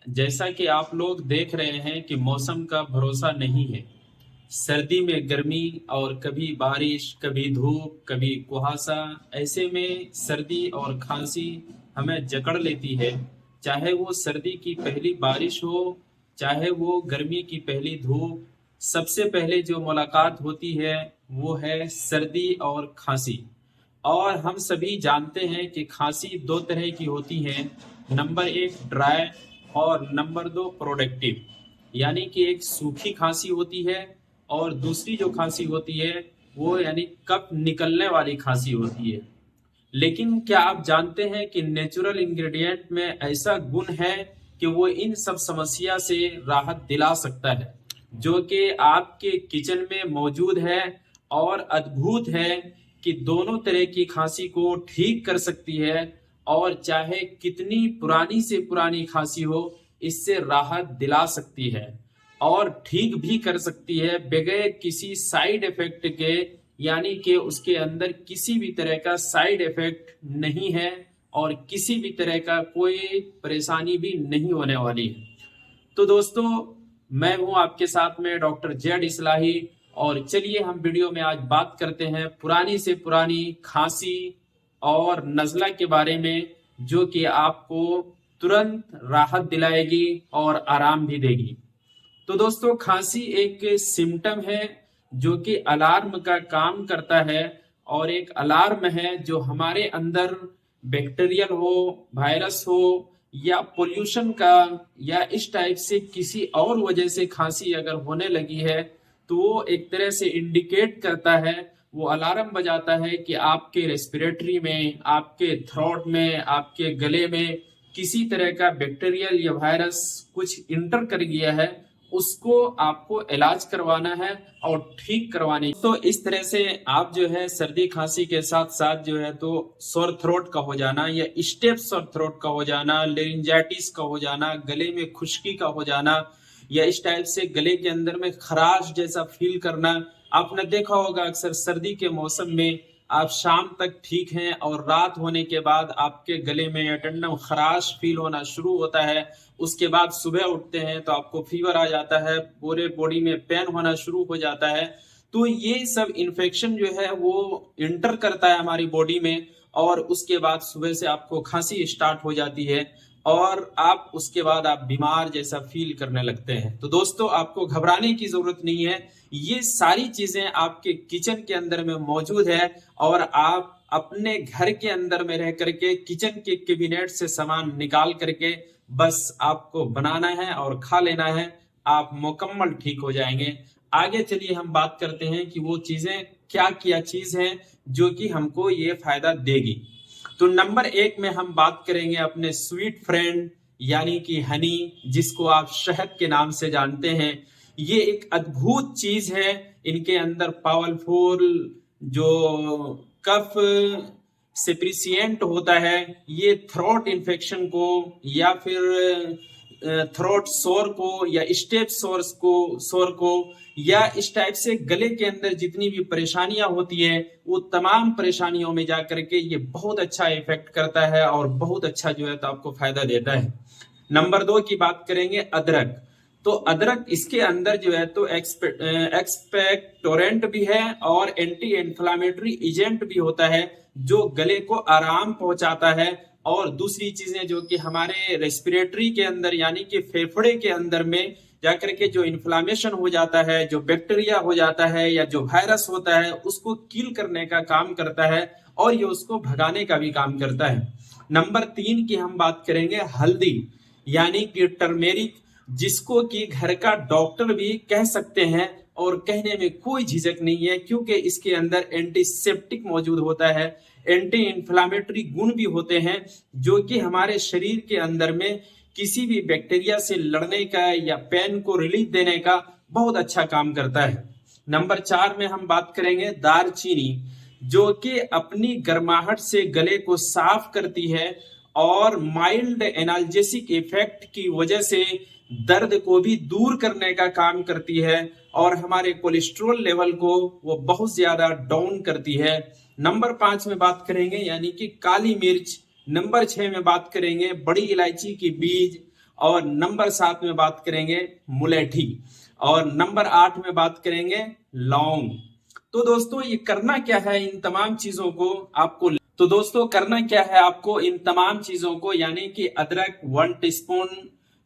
जैसा कि आप लोग देख रहे हैं कि मौसम का भरोसा नहीं है। सर्दी में गर्मी और कभी बारिश, कभी धूप, कभी कुहासा। ऐसे में सर्दी और खांसी हमें जकड़ लेती है। चाहे वो सर्दी की पहली बारिश हो, चाहे वो गर्मी की पहली धूप, सबसे पहले जो मुलाकात होती है वो है सर्दी और खांसी। और हम सभी जानते हैं कि खांसी दो तरह की होती है। नंबर एक ड्राई और नंबर दो प्रोडक्टिव। यानी कि एक सूखी खांसी होती है और दूसरी जो खांसी होती है वो यानी कफ निकलने वाली खांसी होती है। लेकिन क्या आप जानते हैं कि नेचुरल इंग्रेडिएंट में ऐसा गुण है कि वो इन सब समस्या से राहत दिला सकता है, जो कि आपके किचन में मौजूद है और अद्भुत है कि दोनों तरह की खांसी को ठीक कर सकती है। और चाहे कितनी पुरानी से पुरानी खांसी हो, इससे राहत दिला सकती है और ठीक भी कर सकती है बगैर किसी साइड इफेक्ट के। यानी कि उसके अंदर किसी भी तरह का साइड इफेक्ट नहीं है और किसी भी तरह का कोई परेशानी भी नहीं होने वाली है। तो दोस्तों, मैं हूं आपके साथ में डॉक्टर जेड इस्लाही। और चलिए हम वीडियो में आज बात करते हैं पुरानी से पुरानी खांसी और नज़ला के बारे में, जो कि आपको तुरंत राहत दिलाएगी और आराम भी देगी। तो दोस्तों, खांसी एक सिम्टम है जो कि अलार्म का काम करता है। और एक अलार्म है जो हमारे अंदर बैक्टीरियल हो, वायरस हो या पोल्यूशन का या इस टाइप से किसी और वजह से खांसी अगर होने लगी है, तो वो एक तरह से इंडिकेट करता है, वो अलार्म बजाता है कि आपके रेस्पिरेटरी में, आपके थ्रोट में, आपके गले में किसी तरह का बैक्टीरियल या वायरस कुछ इंटर कर गया है। उसको आपको इलाज करवाना है और ठीक करवाने। तो इस तरह से आप जो है सर्दी खांसी के साथ साथ जो है तो सोर थ्रोट का हो जाना या स्टेप सोर थ्रोट का हो जाना, लेरिंजाइटिस का हो जाना, गले में खुश्की का हो जाना या इस टाइप से गले के अंदर में खराश जैसा फील करना। आपने देखा होगा अक्सर सर्दी के मौसम में आप शाम तक ठीक हैं और रात होने के बाद आपके गले में अटंडम खराश फील होना शुरू होता है। उसके बाद सुबह उठते हैं तो आपको फीवर आ जाता है, पूरे बॉडी में पेन होना शुरू हो जाता है। तो ये सब इन्फेक्शन जो है वो इंटर करता है हमारी बॉडी में और उसके बाद सुबह से आपको खांसी स्टार्ट हो जाती है और आप उसके बाद आप बीमार जैसा फील करने लगते हैं। तो दोस्तों, आपको घबराने की जरूरत नहीं है। ये सारी चीजें आपके किचन के अंदर में मौजूद है और आप अपने घर के अंदर में रह करके किचन के कैबिनेट से सामान निकाल करके बस आपको बनाना है और खा लेना है। आप मुकम्मल ठीक हो जाएंगे। आगे चलिए हम बात करते हैं कि वो चीजें क्या चीज है जो कि हमको ये फायदा देगी। तो नंबर एक में हम बात करेंगे अपने स्वीट फ्रेंड यानी कि हनी, जिसको आप शहद के नाम से जानते हैं। ये एक अद्भुत चीज है। इनके अंदर पावरफुल जो कफ सेप्रिसिएंट होता है, ये थ्रोट इन्फेक्शन को या फिर थ्रोट सोर को या स्टेप सोर को या इस टाइप से गले के अंदर जितनी भी परेशानियां होती है वो तमाम परेशानियों में जाकर के ये बहुत अच्छा इफेक्ट करता है और बहुत अच्छा जो है तो आपको फायदा देता है। नंबर दो की बात करेंगे अदरक। तो अदरक इसके अंदर जो है तो एक्सपेक्टोरेंट भी है और एंटी इन्फ्लामेटरी एजेंट भी होता है, जो गले को आराम पहुंचाता है। और दूसरी चीजें जो कि हमारे रेस्पिरेटरी के अंदर यानी कि फेफड़े के अंदर में जाकर के जो इन्फ्लामेशन हो जाता है, जो बैक्टीरिया हो जाता है या जो वायरस होता है, उसको किल करने का काम करता है और ये उसको भगाने का भी काम करता है। नंबर तीन की हम बात करेंगे हल्दी यानी कि टर्मेरिक, जिसको कि घर का डॉक्टर भी कह सकते हैं और कहने में कोई झिझक नहीं है, क्योंकि इसके अंदर एंटीसेप्टिक मौजूद होता है, एंटी इन्फ्लामेटरी गुण भी होते हैं, जो कि हमारे शरीर के अंदर में किसी भी बैक्टीरिया से लड़ने का या पेन को रिलीफ देने का बहुत अच्छा काम करता है। नंबर चार में हम बात करेंगे दालचीनी, जो कि अपनी गर्माहट से गले को साफ करती है और माइल्ड एनाल्जेसिक इफेक्ट की वजह से दर्द को भी दूर करने का काम करती है और हमारे कोलेस्ट्रॉल लेवल को वो बहुत ज्यादा डाउन करती है। नंबर पांच में बात करेंगे यानी कि काली मिर्च। नंबर छह में बात करेंगे बड़ी इलायची की बीज। और नंबर 7 में बात करेंगे मुलेठी, और नंबर 8 में बात करेंगे लौंग। तो दोस्तों ये करना क्या है, इन तमाम चीजों को आपको, तो दोस्तों करना क्या है आपको इन तमाम चीजों को, यानी कि अदरक 1 टीस्पून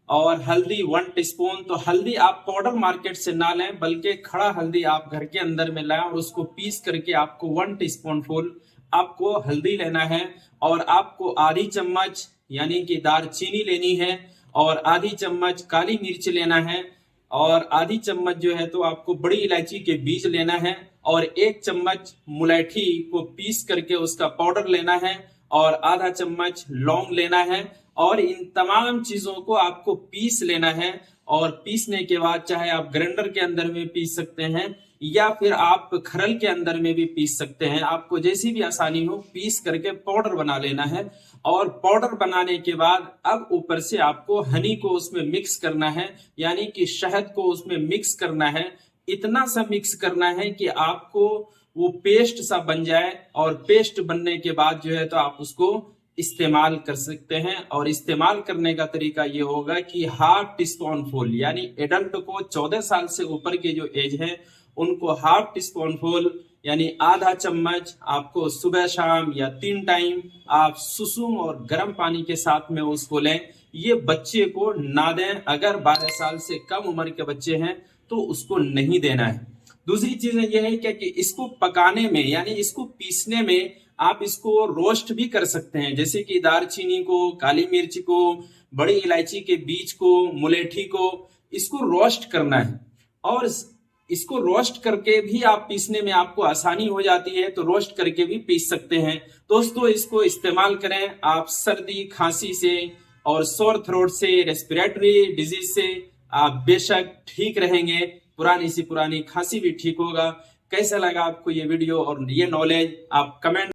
और हल्दी 1 टीस्पून। तो हल्दी आप पाउडर मार्केट से ना लें, बल्कि खड़ा हल्दी आप घर के अंदर में लाएं और उसको पीस करके आपको 1 टीस्पून फुल आपको हल्दी लेना है। और आपको आधी चम्मच यानी कि दालचीनी लेनी है, और आधी चम्मच काली मिर्च लेना है, और आधी चम्मच जो है तो आपको बड़ी इलायची के बीज लेना है, और 1 चम्मच मुलैठी को पीस करके उसका पाउडर लेना है, और आधा चम्मच लौंग लेना है। और इन तमाम चीजों को आपको पीस लेना है, और पीसने के बाद चाहे आप ग्राइंडर के अंदर में पीस सकते हैं या फिर आप खरल के अंदर में भी पीस सकते हैं, आपको जैसी भी आसानी हो पीस करके पाउडर बना लेना है। और पाउडर बनाने के बाद अब ऊपर से आपको हनी को उसमें मिक्स करना है, यानी कि शहद को उसमें मिक्स करना है। इतना सा मिक्स करना है कि आपको वो पेस्ट सा बन जाए, और पेस्ट बनने के बाद जो है तो आप उसको इस्तेमाल कर सकते हैं। और इस्तेमाल करने का तरीका ये होगा कि हाफ टी स्पून फुल, यानी एडल्ट को 14 साल से ऊपर के जो एज है उनको हाफ टी स्पून फुल यानी आधा चम्मच आपको सुबह शाम या 3 टाइम आप सुसुम और गर्म पानी के साथ में उसको लें। ये बच्चे को ना दें, अगर 12 साल से कम उम्र के बच्चे हैं तो उसको नहीं देना है। दूसरी चीज ये है कि इसको पकाने में यानी इसको पीसने में आप इसको रोस्ट भी कर सकते हैं, जैसे कि दालचीनी को, काली मिर्च को, बड़ी इलायची के बीज को, मुलेठी को, इसको रोस्ट करना है। और इसको रोस्ट करके भी आप पीसने में आपको आसानी हो जाती है, तो रोस्ट करके भी पीस सकते हैं। दोस्तों इसको इस्तेमाल करें, आप सर्दी खांसी से और सोर थ्रोट से, रेस्पिरेटरी डिजीज से आप बेशक ठीक रहेंगे, पुरानी सी पुरानी खांसी भी ठीक होगा। कैसा लगा आपको ये वीडियो और ये नॉलेज, आप कमेंट